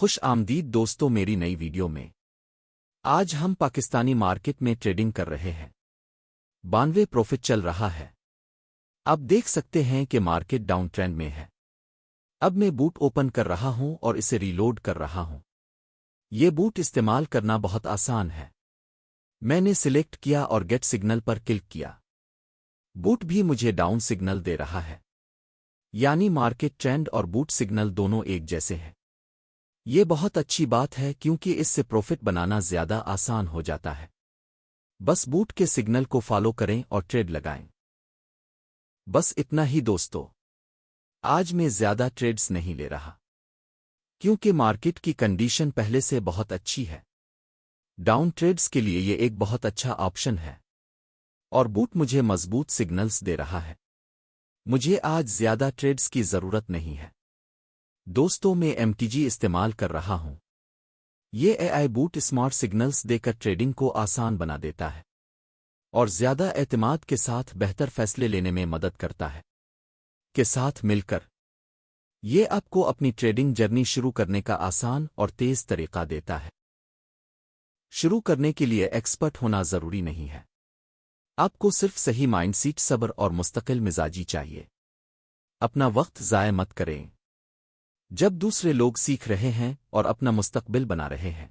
خوش آمدید دوستوں میری نئی ویڈیو میں آج ہم پاکستانی مارکیٹ میں ٹریڈنگ کر رہے ہیں 92 پروفٹ چل رہا ہے۔ اب دیکھ سکتے ہیں کہ مارکیٹ ڈاؤن ٹرینڈ میں ہے۔ اب میں بوٹ اوپن کر رہا ہوں اور اسے ریلوڈ کر رہا ہوں۔ یہ بوٹ استعمال کرنا بہت آسان ہے۔ میں نے سلیکٹ کیا اور گیٹ سگنل پر کلک کیا۔ بوٹ بھی مجھے ڈاؤن سگنل دے رہا ہے، یعنی مارکیٹ ٹرینڈ اور بوٹ سگنل دونوں ایک جیسے ہیں۔ یہ بہت اچھی بات ہے کیونکہ اس سے پروفٹ بنانا زیادہ آسان ہو جاتا ہے۔ بس بوٹ کے سگنل کو فالو کریں اور ٹریڈ لگائیں۔ بس اتنا ہی دوستو، آج میں زیادہ ٹریڈز نہیں لے رہا کیونکہ مارکیٹ کی کنڈیشن پہلے سے بہت اچھی ہے۔ ڈاؤن ٹریڈز کے لیے یہ ایک بہت اچھا آپشن ہے اور بوٹ مجھے مضبوط سگنلز دے رہا ہے۔ مجھے آج زیادہ ٹریڈز کی ضرورت نہیں ہے دوستوں، میں MTG استعمال کر رہا ہوں۔ یہ AI بوٹ اسمارٹ سگنلز دے کر ٹریڈنگ کو آسان بنا دیتا ہے اور زیادہ اعتماد کے ساتھ بہتر فیصلے لینے میں مدد کرتا ہے۔ کے ساتھ مل کر یہ آپ کو اپنی ٹریڈنگ جرنی شروع کرنے کا آسان اور تیز طریقہ دیتا ہے۔ شروع کرنے کے لیے ایکسپرٹ ہونا ضروری نہیں ہے، آپ کو صرف صحیح مائنڈ سیٹ، صبر اور مستقل مزاجی چاہیے۔ اپنا وقت ضائع مت کریں جب دوسرے لوگ سیکھ رہے ہیں اور اپنا مستقبل بنا رہے ہیں۔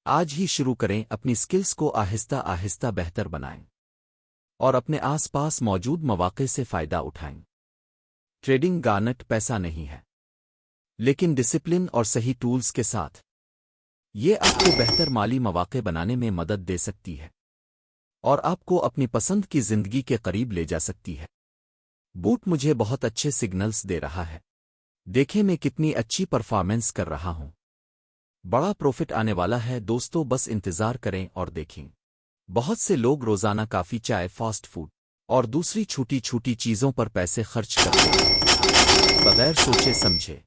آج ہی شروع کریں، اپنی سکلز کو آہستہ آہستہ بہتر بنائیں اور اپنے آس پاس موجود مواقع سے فائدہ اٹھائیں۔ ٹریڈنگ گارنٹ پیسہ نہیں ہے، لیکن ڈسپلن اور صحیح ٹولز کے ساتھ یہ آپ کو بہتر مالی مواقع بنانے میں مدد دے سکتی ہے اور آپ کو اپنی پسند کی زندگی کے قریب لے جا سکتی ہے۔ بوٹ مجھے بہت اچھے سگنلز دے رہا ہے، دیکھیں میں کتنی اچھی پرفارمنس کر رہا ہوں۔ بڑا پروفٹ آنے والا ہے دوستو، بس انتظار کریں اور دیکھیں۔ بہت سے لوگ روزانہ کافی، چائے، فاسٹ فوڈ اور دوسری چھوٹی چھوٹی چیزوں پر پیسے خرچ کرتے ہیں بغیر سوچے سمجھے،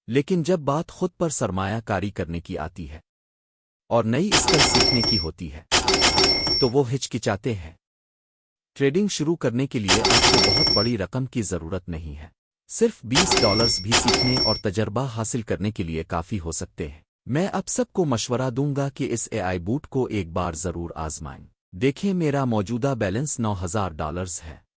لیکن جب بات خود پر سرمایہ کاری کرنے کی آتی ہے اور نئی اسکل سیکھنے کی ہوتی ہے تو وہ ہچکچاتے ہیں۔ ٹریڈنگ شروع کرنے کے لیے آپ کو بہت بڑی رقم کی ضرورت نہیں ہے، صرف $20 بھی سیکھنے اور تجربہ حاصل کرنے کے لیے کافی ہو سکتے ہیں۔ میں اب سب کو مشورہ دوں گا کہ اس AI بوٹ کو ایک بار ضرور آزمائیں۔ دیکھیں میرا موجودہ بیلنس $9000 ہے۔